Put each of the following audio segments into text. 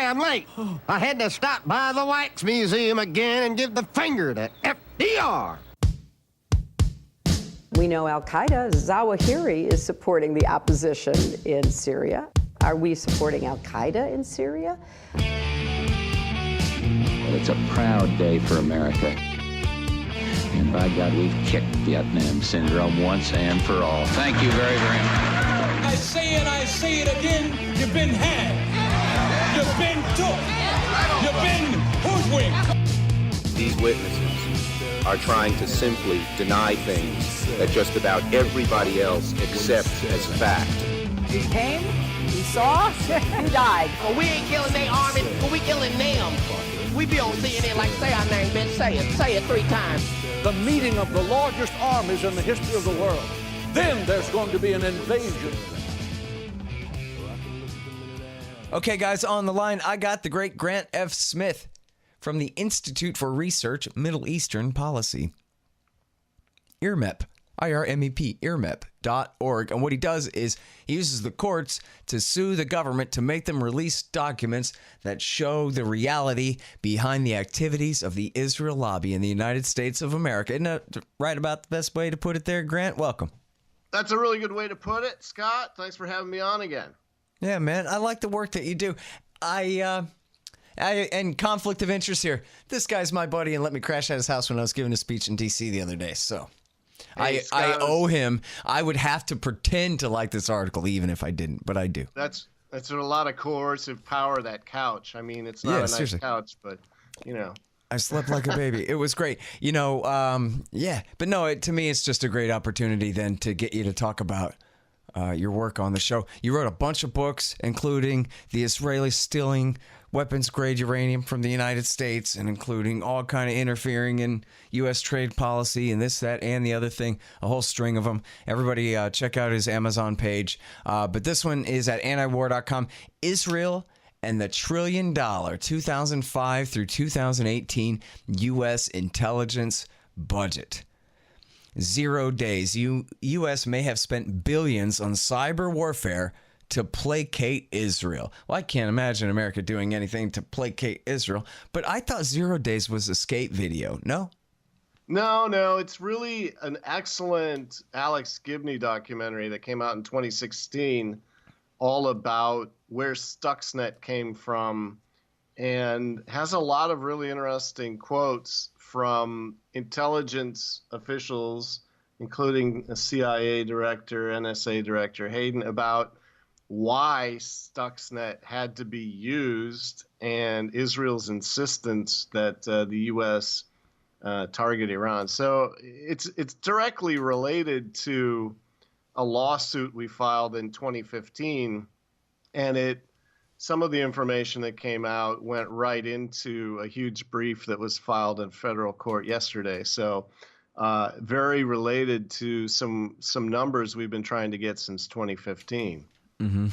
sorry I'm late. I had to stop by the Wax Museum again and give the finger to FDR. We know Al-Qaeda, Zawahiri, is supporting the opposition in Syria. Are we supporting Al-Qaeda in Syria? Well, it's a proud day for America. And by God, we've kicked Vietnam syndrome once and for all. Thank you very, very much. I say it again, you've been had. You've been took. You've been hoodwinked. These witnesses are trying to simply deny things that just about everybody else accepts as fact. He came, he saw, he died. Well, we ain't killing their army, but we killing them. We be on CNN like, say our name, bitch, say it 3 times. The meeting of the largest armies in the history of the world. Then there's going to be an invasion. Okay, guys, on the line, I got the great Grant F. Smith from the Institute for Research Middle Eastern Policy. IRMEP, I-R-M-E-P, IRMEP.org. And what he does is he uses the courts to sue the government to make them release documents that show the reality behind the activities of the Israel lobby in the United States of America. Isn't that right about the best way to put it there, Grant? Welcome. That's a really good way to put it, Scott. Thanks for having me on again. Yeah, man, I like the work that you do. And conflict of interest here. This guy's my buddy and let me crash at his house when I was giving a speech in D.C. the other day. So hey, I owe him. I would have to pretend to like this article even if I didn't, but I do. That's a lot of coercive power, that couch. I mean, it's not a nice seriously. couch, but, you know. I slept like a baby. It was great. You know, yeah. But no, to me, it's just a great opportunity then to get you to talk about your work on the show. You wrote a bunch of books, including the Israelis stealing weapons-grade uranium from the United States and including all kind of interfering in U.S. trade policy and this, that, and the other thing, a whole string of them. Everybody check out his Amazon page. But this one is at antiwar.com. Israel and the $1 trillion 2005 through 2018 U.S. intelligence budget. 0 days. U.S. may have spent billions on cyber warfare to placate Israel. Well, I can't imagine America doing anything to placate Israel, but I thought 0 days was a skate video. No? No. It's really an excellent Alex Gibney documentary that came out in 2016 all about where Stuxnet came from and has a lot of really interesting quotes from intelligence officials, including a CIA director, NSA director, Hayden, about why Stuxnet had to be used and Israel's insistence that the U.S. Target Iran. So it's directly related to a lawsuit we filed in 2015, and some of the information that came out went right into a huge brief that was filed in federal court yesterday. So very related to some numbers we've been trying to get since 2015. Mm-hmm.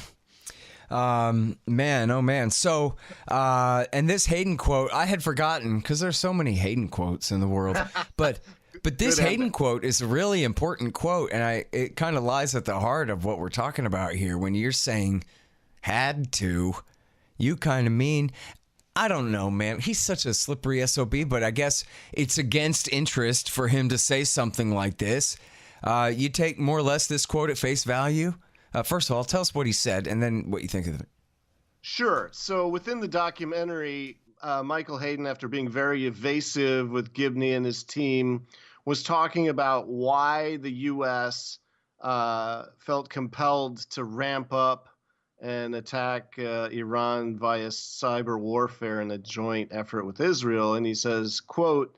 Man, oh man. So, and this Hayden quote, I had forgotten because there's so many Hayden quotes in the world, but this Hayden quote is a really important quote. And it kind of lies at the heart of what we're talking about here. When you're saying had to, you kind of mean, I don't know, man. He's such a slippery SOB, but I guess it's against interest for him to say something like this. You take more or less this quote at face value. First of all, tell us what he said and then what you think of it. Sure. So within the documentary, Michael Hayden, after being very evasive with Gibney and his team, was talking about why the U.S. Felt compelled to ramp up and attack Iran via cyber warfare in a joint effort with Israel. And he says, quote,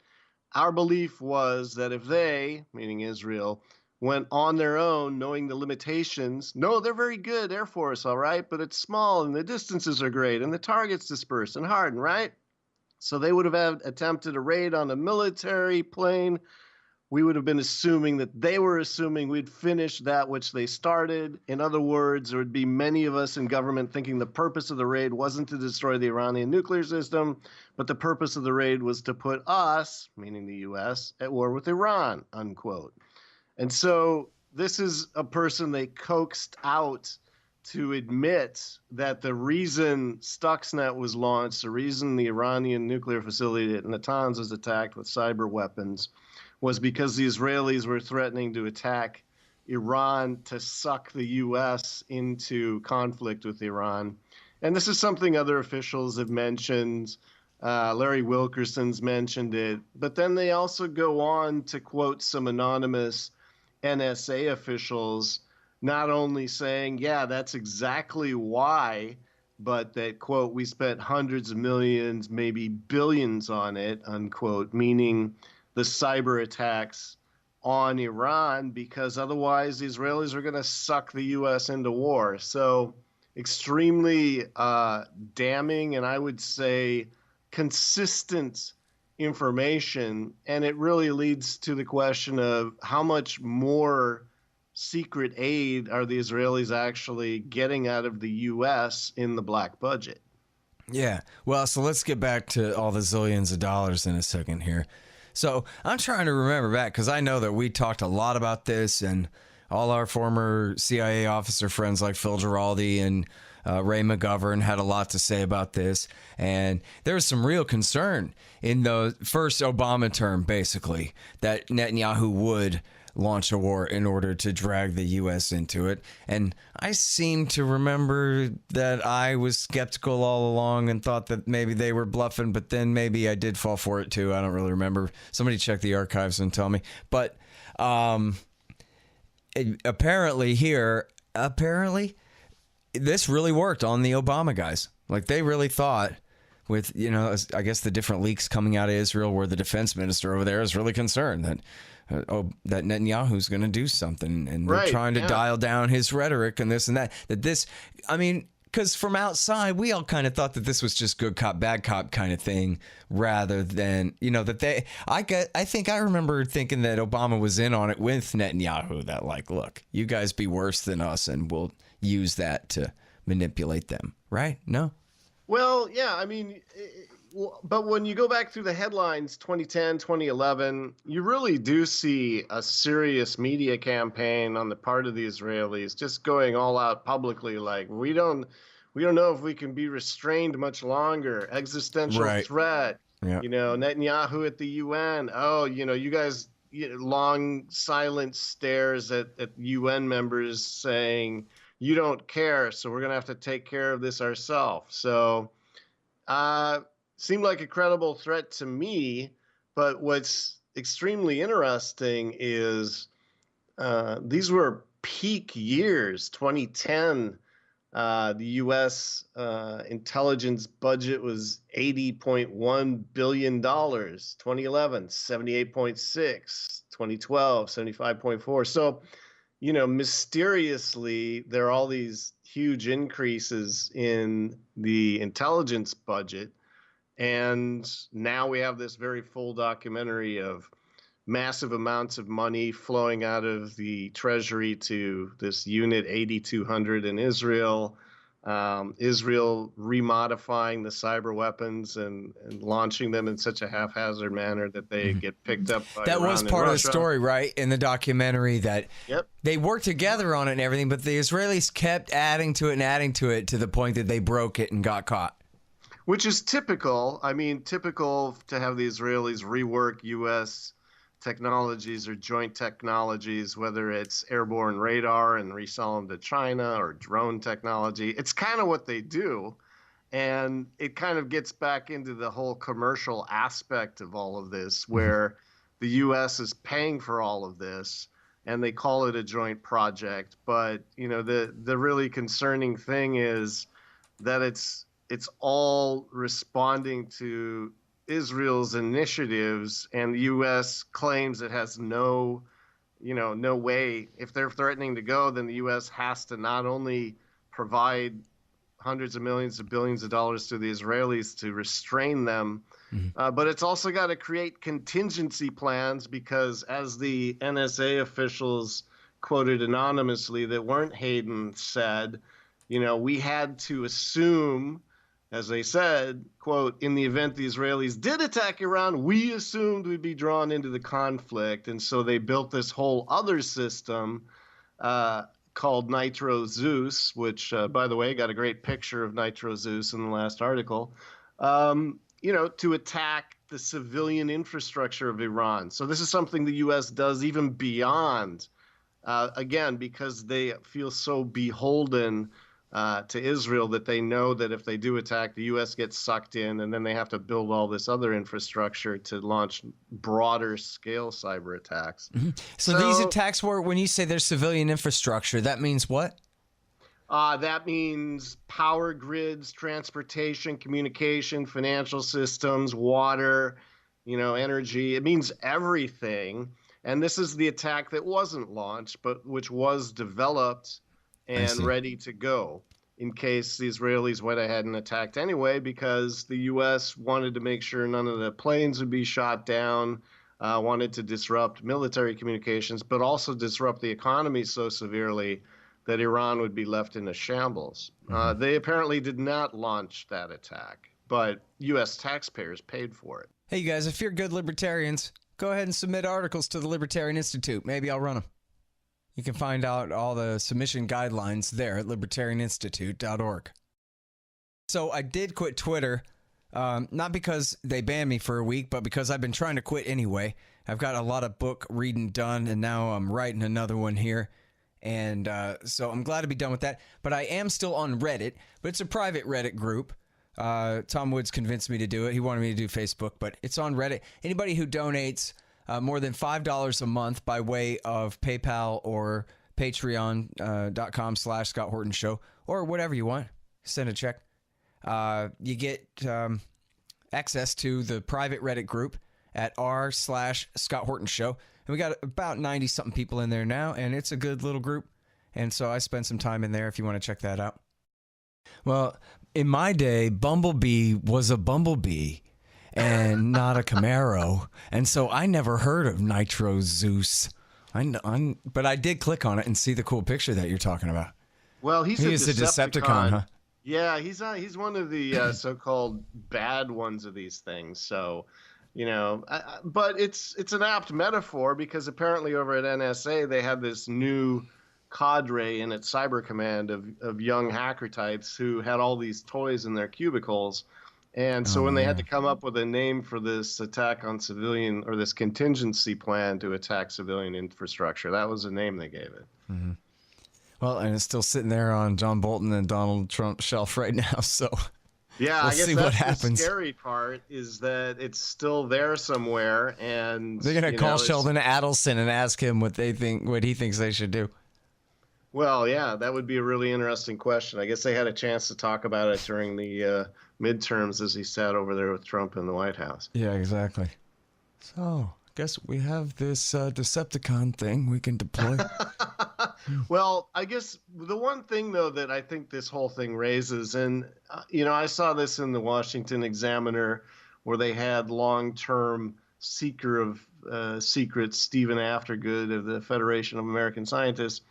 "Our belief was that if they," meaning Israel, "went on their own, knowing the limitations." No, they're very good, Air Force, all right, but it's small and the distances are great and the target's dispersed and hardened, right? So they would have attempted a raid on a military plane. We would have been assuming that they were assuming we'd finish that which they started. In other words, there would be many of us in government thinking the purpose of the raid wasn't to destroy the Iranian nuclear system, but the purpose of the raid was to put us, meaning the U.S., at war with Iran, unquote. And so this is a person they coaxed out to admit that the reason Stuxnet was launched, the reason the Iranian nuclear facility at Natanz was attacked with cyber weapons, was because the Israelis were threatening to attack Iran to suck the U.S. into conflict with Iran. And this is something other officials have mentioned. Larry Wilkerson's mentioned it. But then they also go on to quote some anonymous NSA officials, not only saying, yeah, that's exactly why, but that, quote, we spent hundreds of millions, maybe billions on it, unquote, meaning the cyber attacks on Iran, because otherwise the Israelis are going to suck the U.S. into war. So extremely damning, and I would say consistent information. And it really leads to the question of how much more secret aid are the Israelis actually getting out of the U.S. in the black budget? Yeah. Well, so let's get back to all the zillions of dollars in a second here. So I'm trying to remember back, because I know that we talked a lot about this, and all our former CIA officer friends like Phil Giraldi and Ray McGovern had a lot to say about this. And there was some real concern in the first Obama term, basically, that Netanyahu would launch a war in order to drag the U.S. into it. And I seem to remember that I was skeptical all along and thought that maybe they were bluffing, but then maybe I did fall for it too. I don't really remember. Somebody check the archives and tell me. But apparently this really worked on the Obama guys. Like, they really thought, with, you know, I guess the different leaks coming out of Israel, where the defense minister over there is really concerned that that Netanyahu's going to do something, and they're trying to dial down his rhetoric and this and that. I mean, because from outside, we all kind of thought that this was just good cop, bad cop kind of thing, rather than, you know, that I think I remember thinking that Obama was in on it with Netanyahu, that, like, look, you guys be worse than us, and we'll use that to manipulate them, right? No? Well, yeah, I mean, but when you go back through the headlines, 2010, 2011, you really do see a serious media campaign on the part of the Israelis, just going all out publicly, like, we don't know if we can be restrained much longer. Existential threat. Yeah. You know, Netanyahu at the UN. Oh, you know, you guys, long silent stares at UN members saying, you don't care, so we're going to have to take care of this ourselves. So seemed like a credible threat to me, but what's extremely interesting is these were peak years. 2010, the U.S. intelligence budget was $80.1 billion. 2011, 78.6. 2012, 75.4. So, you know, mysteriously, there are all these huge increases in the intelligence budget. And now we have this very full documentary of massive amounts of money flowing out of the treasury to this unit 8200 in Israel. Israel remodifying the cyber weapons and launching them in such a haphazard manner that they get picked up by That Iran was and part of the Russia. story, right, in the documentary, that they worked together on it and everything, but the Israelis kept adding to it to the point that they broke it and got caught. Which is typical. I mean, typical to have the Israelis rework U.S. technologies or joint technologies, whether it's airborne radar and resell them to China, or drone technology. It's kind of what they do. And it kind of gets back into the whole commercial aspect of all of this, where the U.S. is paying for all of this, and they call it a joint project. But, you know, the really concerning thing is that it's all responding to Israel's initiatives, and the U.S. claims it has no way. If they're threatening to go, then the U.S. has to not only provide hundreds of millions of billions of dollars to the Israelis to restrain them, but it's also got to create contingency plans, because as the NSA officials quoted anonymously that weren't Hayden said, you know, we had to assume, as they said, quote, in the event the Israelis did attack Iran, we assumed we'd be drawn into the conflict. And so they built this whole other system called Nitro Zeus, which, by the way, got a great picture of Nitro Zeus in the last article, to attack the civilian infrastructure of Iran. So this is something the U.S. does even beyond, again, because they feel so beholden to Israel that they know that if they do attack, the U.S. gets sucked in, and then they have to build all this other infrastructure to launch broader scale cyber attacks. Mm-hmm. So these attacks were, when you say there's civilian infrastructure, that means what? That means power grids, transportation, communication, financial systems, water, energy. It means everything. And this is the attack that wasn't launched, but which was developed and ready to go in case the Israelis went ahead and attacked anyway, because the U.S. wanted to make sure none of the planes would be shot down, wanted to disrupt military communications, but also disrupt the economy so severely that Iran would be left in a shambles. They apparently did not launch that attack, but U.S. taxpayers paid for it. Hey, you guys, if you're good libertarians, go ahead and submit articles to the Libertarian Institute. Maybe I'll run them. You can find out all the submission guidelines there at libertarianinstitute.org. So I did quit Twitter, not because they banned me for a week, but because I've been trying to quit anyway. I've got a lot of book reading done, and now I'm writing another one here. And so I'm glad to be done with that. But I am still on Reddit, but it's a private Reddit group. Tom Woods convinced me to do it. He wanted me to do Facebook, but it's on Reddit. Anybody who donates more than $5 a month by way of PayPal or patreon.com/Scott Horton Show, or whatever you want, send a check. You get access to the private Reddit group at r/Scott Horton Show. And we got about 90-something people in there now, and it's a good little group. And so I spent some time in there if you want to check that out. Well, in my day, Bumblebee was a Bumblebee and not a Camaro. And so I never heard of Nitro Zeus. But I did click on it and see the cool picture that you're talking about. Well, he's a Decepticon, huh? Yeah, he's one of the so-called bad ones of these things. So, but it's an apt metaphor, because apparently over at NSA they have this new cadre in its cyber command of young hacker types who had all these toys in their cubicles. And so when they had to come up with a name for this attack on civilian, or this contingency plan to attack civilian infrastructure, that was the name they gave it. Mm-hmm. Well, and it's still sitting there on John Bolton and Donald Trump's shelf right now. So yeah, we'll I guess see that's what happens. The scary part is that it's still there somewhere, and they're going to call Sheldon Adelson and ask him what he thinks they should do. Well, yeah, that would be a really interesting question. I guess they had a chance to talk about it during the midterms as he sat over there with Trump in the White House. Yeah, exactly. So I guess we have this Decepticon thing we can deploy. Well, I guess the one thing, though, that I think this whole thing raises, and, I saw this in the Washington Examiner, where they had long-term seeker of secrets, Stephen Aftergood of the Federation of American Scientists,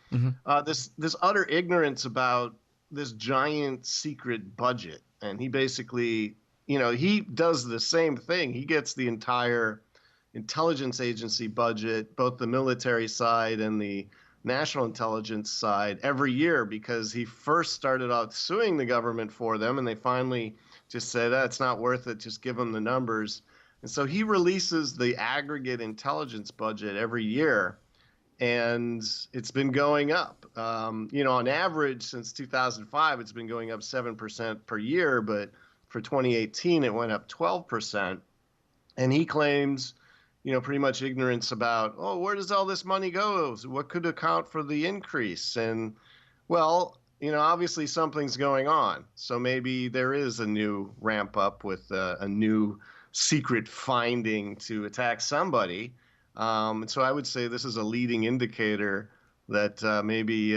this utter ignorance about this giant secret budget. And he basically, he does the same thing. He gets the entire intelligence agency budget, both the military side and the national intelligence side, every year, because he first started out suing the government for them, and they finally just said, it's not worth it, just give them the numbers. And so he releases the aggregate intelligence budget every year, and it's been going up. On average, since 2005, it's been going up 7% per year, but for 2018, it went up 12%. And he claims, pretty much ignorance about, where does all this money go? What could account for the increase? And, well, obviously something's going on. So maybe there is a new ramp up with a new secret finding to attack somebody. And so I would say this is a leading indicator that maybe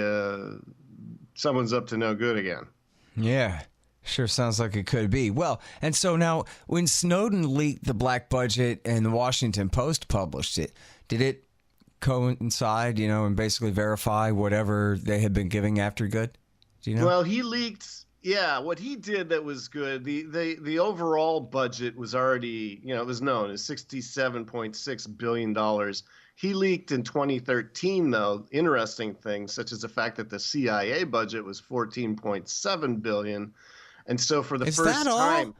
someone's up to no good again. Yeah, sure sounds like it could be. Well, and so now when Snowden leaked the black budget and the Washington Post published it, did it coincide, and basically verify whatever they had been giving Aftergood? Do you know? Well, he leaked. Yeah, what he did that was good. The overall budget was already, it was known as $67.6 billion. He leaked in 2013, though, interesting things, such as the fact that the CIA budget was $14.7 billion. And so for the Is first that all? time...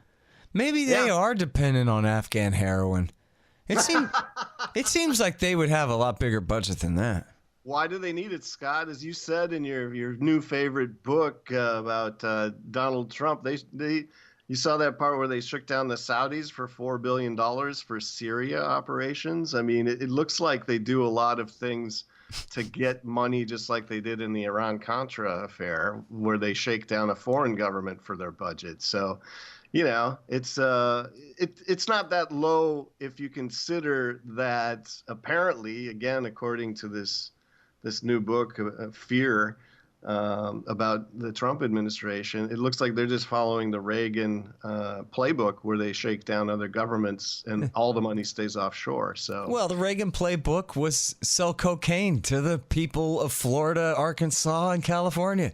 Maybe they are dependent on Afghan heroin. It seems like they would have a lot bigger budget than that. Why do they need it, Scott? As you said in your new favorite book about Donald Trump, you saw that part where they shook down the Saudis for $4 billion for Syria operations. I mean, it looks like they do a lot of things to get money, just like they did in the Iran-Contra affair, where they shake down a foreign government for their budget. So, you know, it's not that low if you consider that apparently, again, according to this new book, Fear, about the Trump administration, it looks like they're just following the Reagan playbook, where they shake down other governments and all the money stays offshore. So, well, the Reagan playbook was sell cocaine to the people of Florida, Arkansas, and California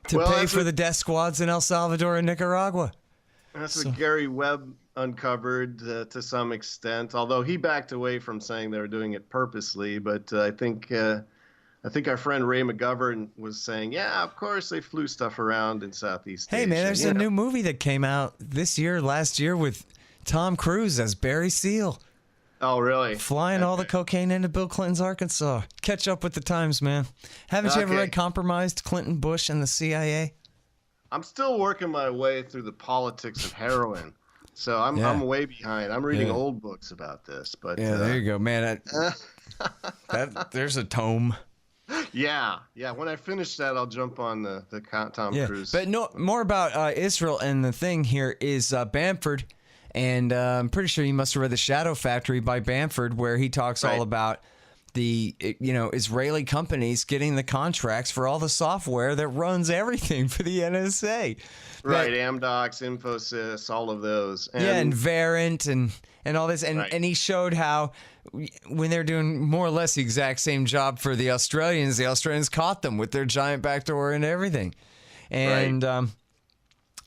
to pay for the death squads in El Salvador and Nicaragua. That's what Gary Webb uncovered to some extent, although he backed away from saying they were doing it purposely. But I think our friend Ray McGovern was saying, yeah, of course they flew stuff around in Southeast Asia. Hey, man, there's a new movie that came out last year with Tom Cruise as Barry Seal. Oh, really? Flying all the cocaine into Bill Clinton's Arkansas. Catch up with the times, man. Haven't you ever read Compromised, Clinton, Bush, and the CIA? I'm still working my way through the politics of heroin. So I'm way behind. I'm reading old books about this. But there you go, man. There's a tome. Yeah. When I finish that, I'll jump on the Tom Cruise. But no more about Israel. And the thing here is Bamford, and I'm pretty sure you must have read The Shadow Factory by Bamford, where he talks all about the Israeli companies getting the contracts for all the software that runs everything for the NSA. Right, Amdocs, Infosys, all of those. And Verint and all this. And he showed how when they're doing more or less the exact same job for the Australians caught them with their giant backdoor and everything. And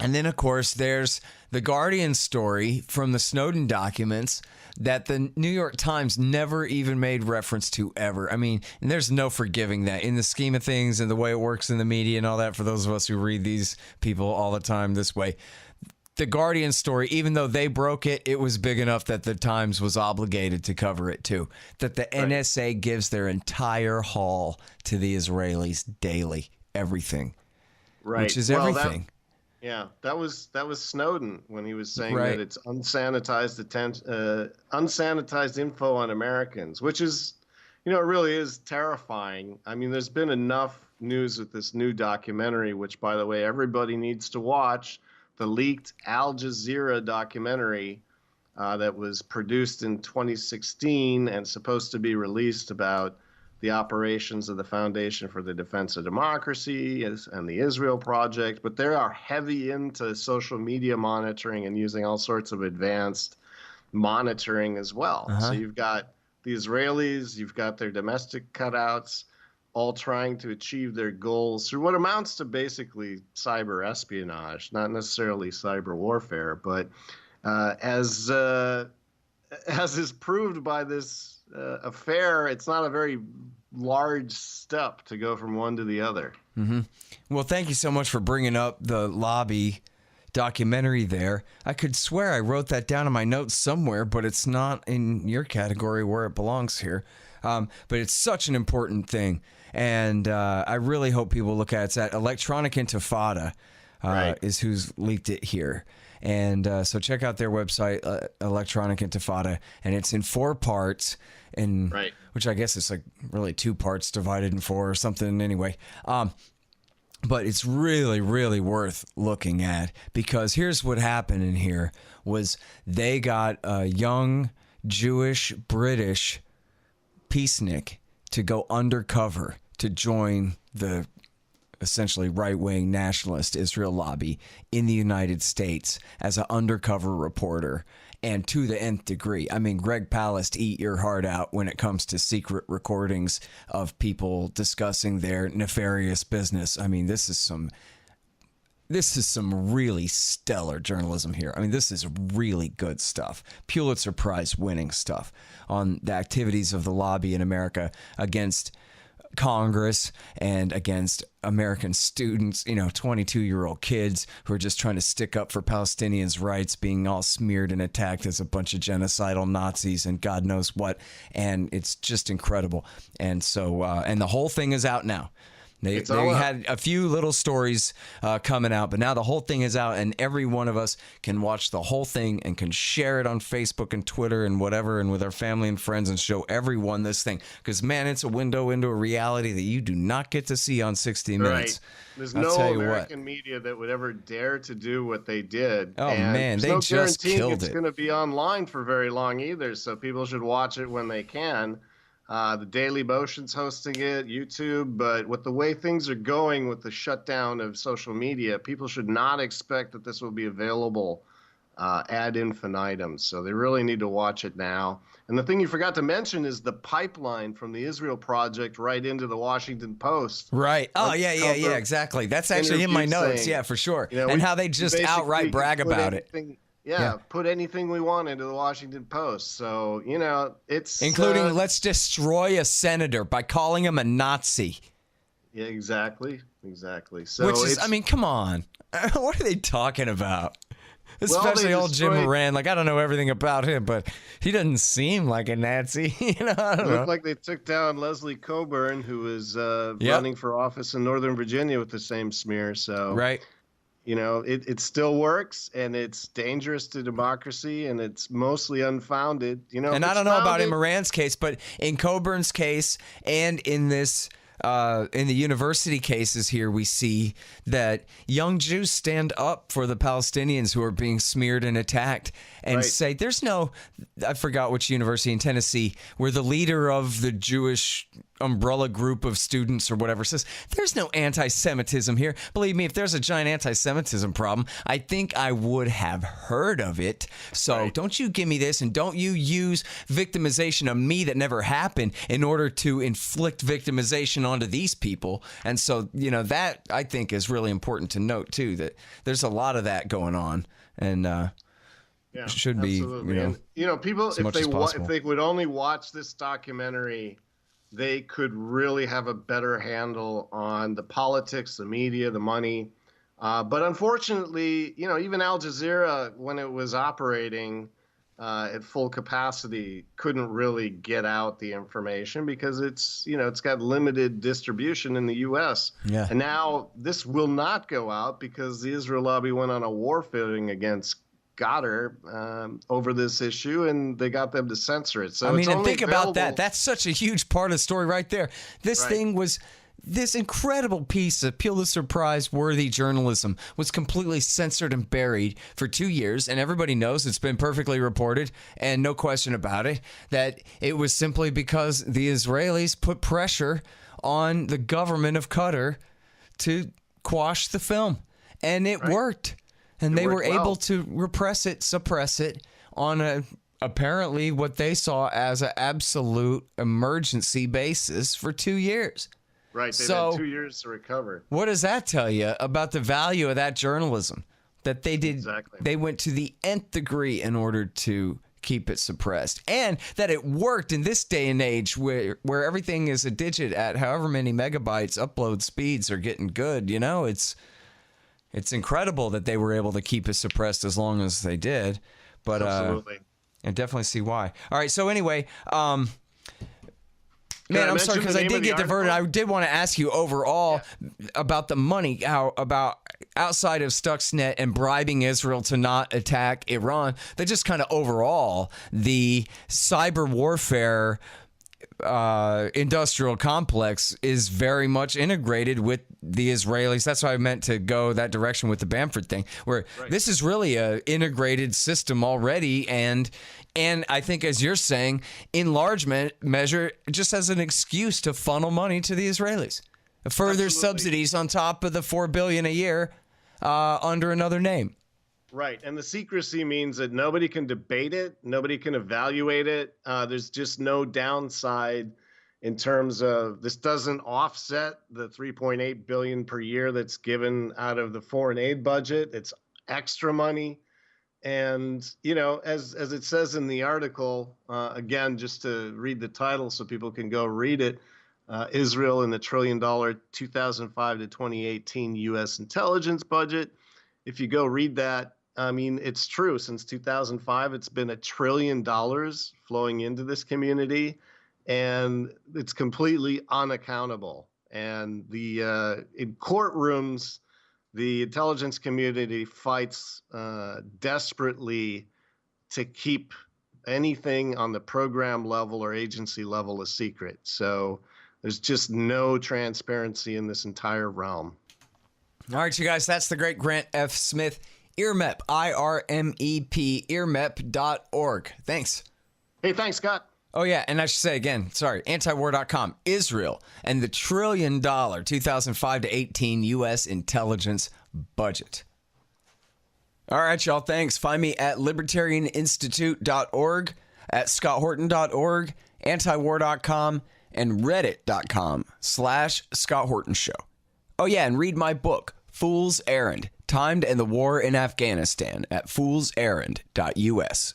and then, of course, there's the Guardian story from the Snowden documents that the New York Times never even made reference to ever. I mean, and there's no forgiving that in the scheme of things and the way it works in the media and all that for those of us who read these people all the time this way. The Guardian story, even though they broke it, it was big enough that the Times was obligated to cover it too. That the NSA gives their entire haul to the Israelis daily, everything, which is everything. That was Snowden when he was saying that it's unsanitized info on Americans, which is, it really is terrifying. I mean, there's been enough news with this new documentary, which, by the way, everybody needs to watch, the leaked Al Jazeera documentary that was produced in 2016 and supposed to be released about the operations of the Foundation for the Defense of Democracy and the Israel Project, but they are heavy into social media monitoring and using all sorts of advanced monitoring as well. So you've got the Israelis, you've got their domestic cutouts, all trying to achieve their goals through what amounts to basically cyber espionage, not necessarily cyber warfare, but as is proved by this affair, it's not a very large step to go from one to the other. Mm-hmm. Well, thank you so much for bringing up the lobby documentary there. I could swear I wrote that down in my notes somewhere, but it's not in your category where it belongs here. But it's such an important thing, and I really hope people look at it. It's at Electronic Intifada is who's leaked it here. And so check out their website, Electronic Intifada, and it's in 4 parts, which I guess it's like really 2 parts divided in 4 or something anyway. But it's really, really worth looking at, because here's what happened in here was they got a young Jewish British peacenik to go undercover to join the essentially right-wing nationalist Israel lobby in the United States as an undercover reporter, and to the nth degree. I mean, Greg Palast, eat your heart out when it comes to secret recordings of people discussing their nefarious business. I mean, this is some this is some really stellar journalism here. I mean, this is really good stuff. Pulitzer Prize winning stuff on the activities of the lobby in America against Congress and against American students, 22-year-old kids who are just trying to stick up for Palestinians' rights, being all smeared and attacked as a bunch of genocidal Nazis and God knows what. And it's just incredible. And so, and the whole thing is out now. They had a few little stories coming out, but now the whole thing is out, and every one of us can watch the whole thing and can share it on Facebook and Twitter and whatever, and with our family and friends, and show everyone this thing. Because, man, it's a window into a reality that you do not get to see on 60 Minutes. Right. There's no American media that would ever dare to do what they did. Oh, man, they just killed it. It's going to be online for very long either, so people should watch it when they can. The Daily Motion's hosting it, YouTube, but with the way things are going with the shutdown of social media, people should not expect that this will be available ad infinitum. So they really need to watch it now. And the thing you forgot to mention is the pipeline from the Israel Project right into the Washington Post. Right. Oh, yeah, exactly. That's actually in my notes. Yeah, for sure. And how they just outright brag about it. Yeah, put anything we want into the Washington Post. So, it's... Including let's destroy a senator by calling him a Nazi. Yeah, exactly. So which is, I mean, come on. What are they talking about? Especially old Jim Moran. Like, I don't know everything about him, but he doesn't seem like a Nazi. I don't know. Looked like they took down Leslie Coburn, who was running for office in Northern Virginia with the same smear. So... Right. It still works, and it's dangerous to democracy, and it's mostly unfounded. And I don't know about in Moran's case, but in Coburn's case and in this in the university cases here, we see that young Jews stand up for the Palestinians who are being smeared and attacked and say, there's no, I forgot which university in Tennessee, where the leader of the Jewish umbrella group of students or whatever says, there's no anti-Semitism here. Believe me, if there's a giant anti-Semitism problem, I think I would have heard of it. So don't you give me this, and don't you use victimization of me that never happened in order to inflict victimization onto these people. And so, that I think is really important to note too, that there's a lot of that going on, and should be, people, if they would only watch this documentary, they could really have a better handle on the politics, the media, the money. But unfortunately, even Al Jazeera, when it was operating at full capacity, couldn't really get out the information because it's got limited distribution in the U.S. Yeah. And now this will not go out because the Israel lobby went on a war footing against Qatar over this issue, and they got them to censor it. So and think about that. That's such a huge part of the story right there. This thing was, this incredible piece of Pulitzer Prize worthy journalism was completely censored and buried for 2 years, and everybody knows it's been perfectly reported, and no question about it, that it was simply because the Israelis put pressure on the government of Qatar to quash the film, and it worked. And they were able to suppress it on apparently what they saw as an absolute emergency basis for 2 years. Right. They've had 2 years to recover. What does that tell you about the value of that journalism? That they did. Exactly. They went to the nth degree in order to keep it suppressed, and that it worked in this day and age where everything is a digit at however many megabytes. Upload speeds are getting good. It's incredible that they were able to keep it suppressed as long as they did, but absolutely. I definitely see why. All right, so anyway, man, I'm sorry because I did get diverted. I did want to ask you overall about the money, about outside of Stuxnet and bribing Israel to not attack Iran, that just kind of overall the cyber warfare industrial complex is very much integrated with the Israelis. That's why I meant to go that direction with the Bamford thing, where this is really a integrated system already, and I think, as you're saying, in large measure, just as an excuse to funnel money to the Israelis, further subsidies on top of the $4 billion a year under another name. Right. And the secrecy means that nobody can debate it. Nobody can evaluate it. There's just no downside. in terms of this doesn't offset the 3.8 billion per year that's given out of the foreign aid budget. It's extra money. And, you know, as it says in the article, again, just to read the title so people can go read it, Israel and the $1 trillion 2005 to 2018 U.S. intelligence budget. If you go read that, I mean, it's true. Since 2005, it's been $1 trillion flowing into this community, and it's completely unaccountable. And in courtrooms, the intelligence community fights desperately to keep anything on the program level or agency level a secret. So there's just no transparency in this entire realm. All right, you guys, that's the great Grant F. Smith, IRMEP, IRMEP, IRMEP.org. Thanks. Hey, thanks, Scott. Oh, yeah, and I should say again, sorry, antiwar.com, Israel, and the $1 trillion 2005 to 18 U.S. intelligence budget. All right, y'all, thanks. Find me at libertarianinstitute.org, at scotthorton.org, antiwar.com, and reddit.com/Scott Horton Show. Oh, yeah, and read my book, Fool's Errand, Time to End the War in Afghanistan, at foolserrand.us.